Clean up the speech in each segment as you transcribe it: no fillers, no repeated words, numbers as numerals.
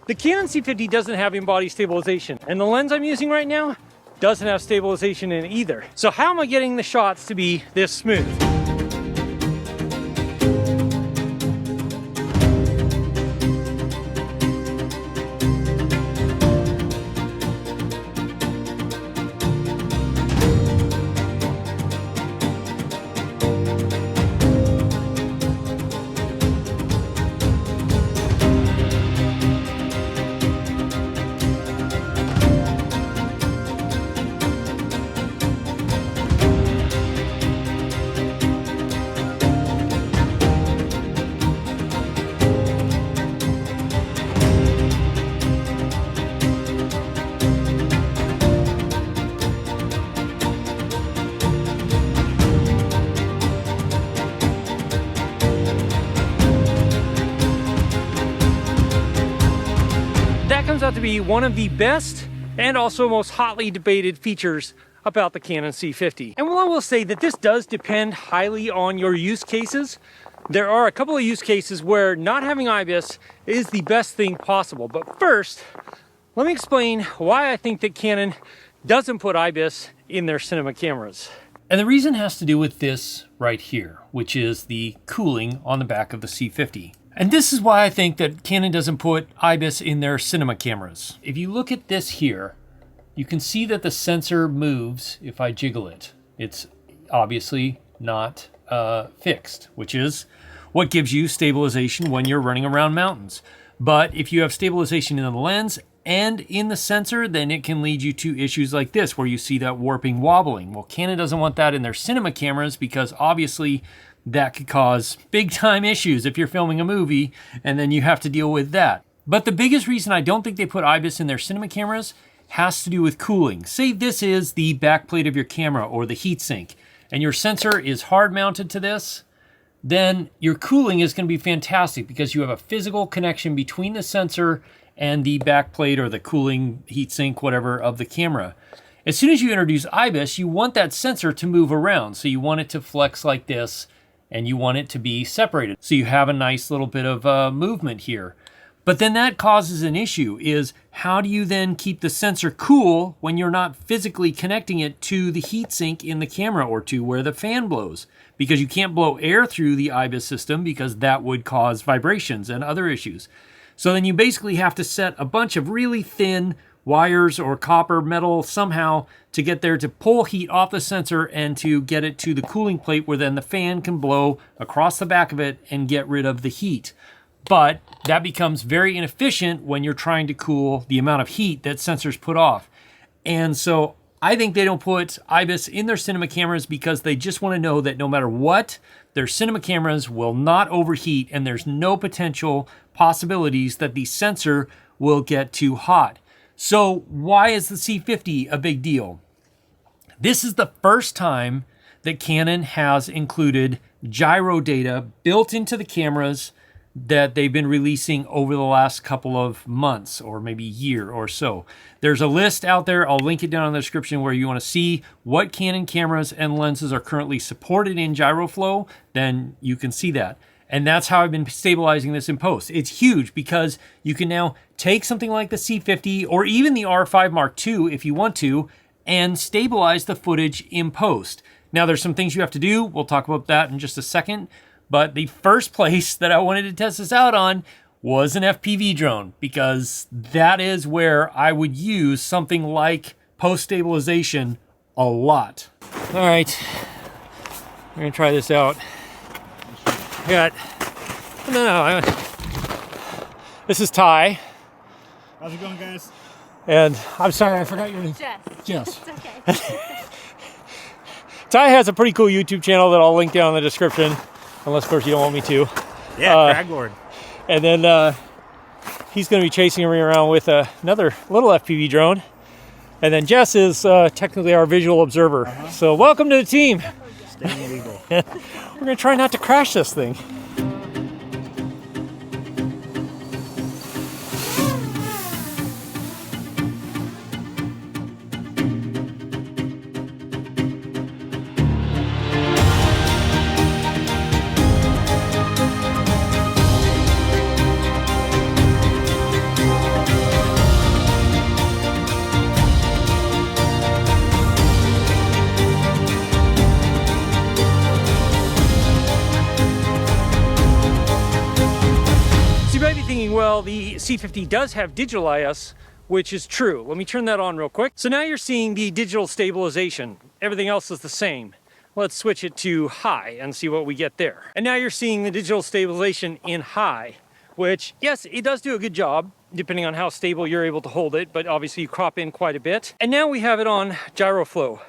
The Canon C50 doesn't have in-body stabilization, and the lens I'm using right now doesn't have stabilization in it either. So how am I getting the shots to be this smooth? Turns out to be one of the best and also most hotly debated features about the Canon C50. And while I will say that this does depend highly on your use cases, there are a couple of use cases where not having IBIS is the best thing possible. But first, let me explain why I think that Canon doesn't put IBIS in their cinema cameras. And the reason has to do with this right here, which is the cooling on the back of the C50. And this is why I think that Canon doesn't put IBIS in their cinema cameras. If you look at this here, you can see that the sensor moves if I jiggle it. It's obviously not fixed, which is what gives you stabilization when you're running around mountains. But if you have stabilization in the lens and in the sensor, then it can lead you to issues like this, where you see that warping, wobbling. Well, Canon doesn't want that in their cinema cameras because obviously that could cause big time issues if you're filming a movie and then you have to deal with that. But the biggest reason I don't think they put IBIS in their cinema cameras has to do with cooling. Say this is the back plate of your camera or the heatsink, and your sensor is hard mounted to this, then your cooling is going to be fantastic because you have a physical connection between the sensor and the back plate or the cooling heatsink, whatever, of the camera. As soon as you introduce IBIS, you want that sensor to move around. So you want it to flex like this, and you want it to be separated. So you have a nice little bit of movement here. But then that causes an issue, is how do you then keep the sensor cool when you're not physically connecting it to the heatsink in the camera or to where the fan blows? Because you can't blow air through the IBIS system because that would cause vibrations and other issues. So then you basically have to set a bunch of really thin wires or copper, metal, somehow to get there to pull heat off the sensor and to get it to the cooling plate where then the fan can blow across the back of it and get rid of the heat. But that becomes very inefficient when you're trying to cool the amount of heat that sensors put off. And so I think they don't put IBIS in their cinema cameras because they just want to know that no matter what, their cinema cameras will not overheat and there's no potential possibilities that the sensor will get too hot. So why is the C50 a big deal? This is the first time that Canon has included gyro data built into the cameras that they've been releasing over the last couple of months or maybe year or so. There's a list out there, I'll link it down in the description, where you want to see what Canon cameras and lenses are currently supported in Gyroflow, then you can see that. And that's how I've been stabilizing this in post. It's huge because you can now take something like the C50 or even the R5 Mark II if you want to and stabilize the footage in post. Now there's some things you have to do. We'll talk about that in just a second. But the first place that I wanted to test this out on was an FPV drone because that is where I would use something like post stabilization a lot. All right, we're gonna try this out. This is Ty. How's it going, guys? And I'm sorry, I forgot your name. Jess. Jess. It's okay. Ty has a pretty cool YouTube channel that I'll link down in the description, unless of course you don't want me to. Yeah, Crag Lord. And then he's going to be chasing me around with another little FPV drone. And then Jess is technically our visual observer. So welcome to the team. Staying legal. We're going to try not to crash this thing. the C50 does have digital IS, which is true. Let me turn that on real quick. So now you're seeing the digital stabilization. Everything else is the same. Let's switch it to high and see what we get there. And now you're seeing the digital stabilization in high, which, yes, it does do a good job, depending on how stable you're able to hold it, but obviously you crop in quite a bit. And now we have it on Gyroflow.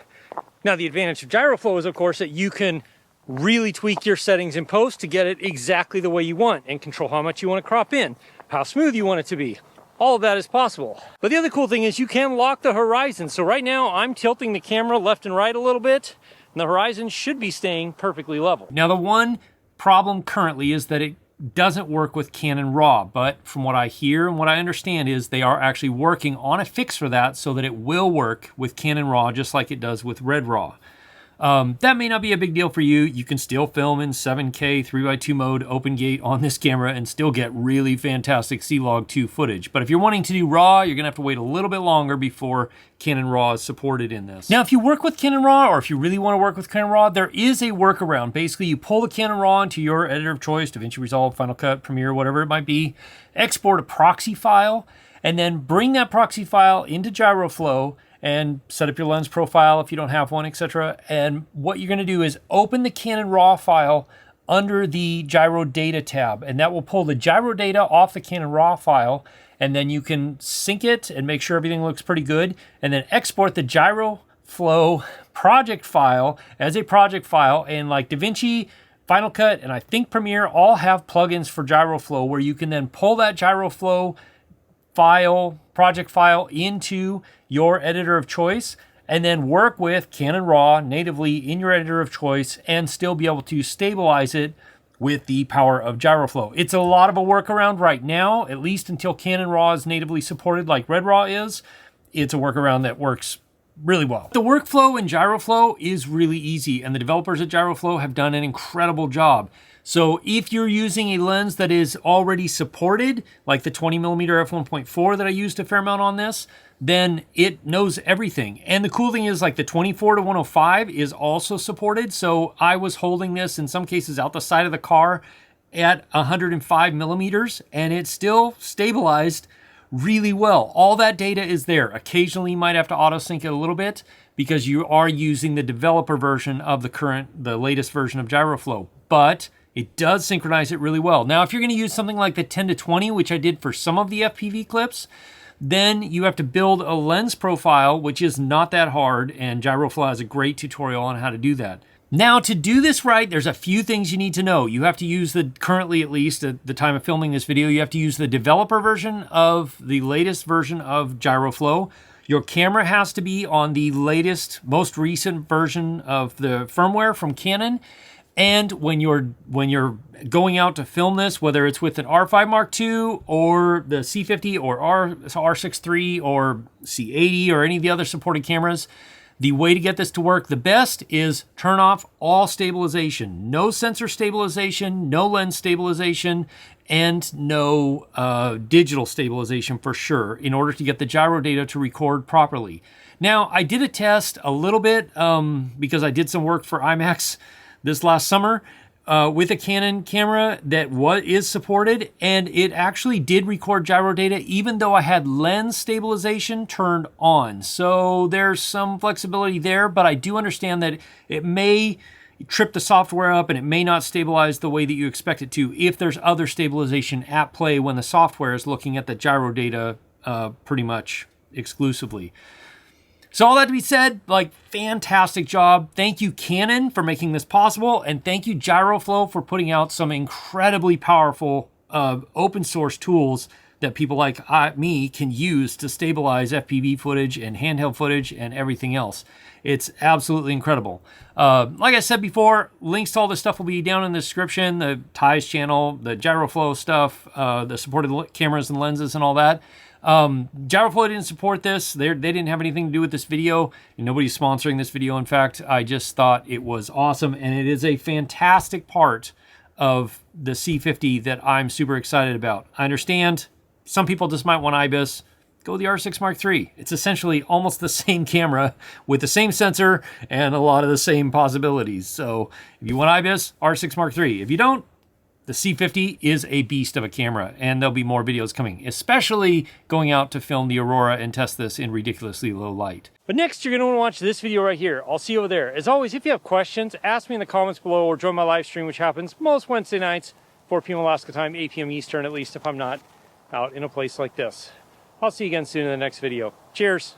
Now the advantage of Gyroflow is, of course, that you can really tweak your settings in post to get it exactly the way you want and control how much you want to crop in, how smooth you want it to be. All of that is possible. But the other cool thing is you can lock the horizon. So right now I'm tilting the camera left and right a little bit, and the horizon should be staying perfectly level. Now the one problem currently is that it doesn't work with Canon Raw, but from what I hear and what I understand is they are actually working on a fix for that so that it will work with Canon Raw just like it does with Red Raw. That may not be a big deal for you. You can still film in 7K 3x2 mode open gate on this camera and still get really fantastic C-Log2 footage. But if you're wanting to do RAW, you're gonna have to wait a little bit longer before Canon Raw is supported in this. Now, if you work with Canon Raw, or if you really wanna work with Canon Raw, there is a workaround. Basically, you pull the Canon Raw into your editor of choice, DaVinci Resolve, Final Cut, Premiere, whatever it might be, export a proxy file, and then bring that proxy file into Gyroflow and set up your lens profile if you don't have one, etc. And what you're going to do is open the Canon Raw file under the gyro data tab, and that will pull the gyro data off the Canon Raw file, and then you can sync it and make sure everything looks pretty good, and then export the Gyroflow project file as a project file. And like DaVinci, Final Cut, and I think Premiere all have plugins for Gyroflow where you can then pull that Gyroflow project file into your editor of choice and then work with Canon Raw natively in your editor of choice and still be able to stabilize it with the power of Gyroflow. It's a lot of a workaround right now, at least until Canon Raw is natively supported like Red Raw is. It's a workaround that works really well. The workflow in Gyroflow is really easy, and the developers at Gyroflow have done an incredible job. So if you're using a lens that is already supported, like the 20mm f1.4 that I used a fair amount on this, then it knows everything. And the cool thing is, like, the 24-105 is also supported. So I was holding this in some cases out the side of the car at 105mm, and it still stabilized really well. All that data is there. Occasionally you might have to auto sync it a little bit because you are using the developer version of the latest version of Gyroflow, but it does synchronize it really well. Now, if you're going to use something like the 10-20, which I did for some of the FPV clips, then you have to build a lens profile, which is not that hard, and Gyroflow has a great tutorial on how to do that. Now, to do this right, there's a few things you need to know. You have to use currently at least at the time of filming this video, you have to use the developer version of the latest version of Gyroflow. Your camera has to be on the latest, most recent version of the firmware from Canon. And when you're going out to film this, whether it's with an R5 Mark II or the C50 or R6 III or C80 or any of the other supported cameras, the way to get this to work the best is turn off all stabilization. No sensor stabilization, no lens stabilization, and no digital stabilization for sure in order to get the gyro data to record properly. Now, I did a test a little bit because I did some work for IMAX this last summer with a Canon camera that is supported, and it actually did record gyro data even though I had lens stabilization turned on. So there's some flexibility there, but I do understand that it may trip the software up and it may not stabilize the way that you expect it to if there's other stabilization at play when the software is looking at the gyro data pretty much exclusively. So all that to be said, like, fantastic job. Thank you, Canon, for making this possible, and thank you, Gyroflow, for putting out some incredibly powerful open source tools that people like me can use to stabilize FPV footage and handheld footage and everything else. It's absolutely incredible. Like I said before, links to all this stuff will be down in the description, the Ty's channel, the Gyroflow stuff, the supported cameras and lenses and all that. Gyroflow didn't support this. They didn't have anything to do with this video. And nobody's sponsoring this video. In fact, I just thought it was awesome. And it is a fantastic part of the C50 that I'm super excited about. I understand some people just might want IBIS. Go with the R6 Mark III. It's essentially almost the same camera with the same sensor and a lot of the same possibilities. So if you want IBIS, R6 Mark III. If you don't, The C50 is a beast of a camera, and there'll be more videos coming, especially going out to film the Aurora and test this in ridiculously low light. But next, you're going to want to watch this video right here. I'll see you over there. As always, if you have questions, ask me in the comments below or join my live stream, which happens most Wednesday nights, 4 p.m. Alaska time, 8 p.m. Eastern, at least if I'm not out in a place like this. I'll see you again soon in the next video. Cheers.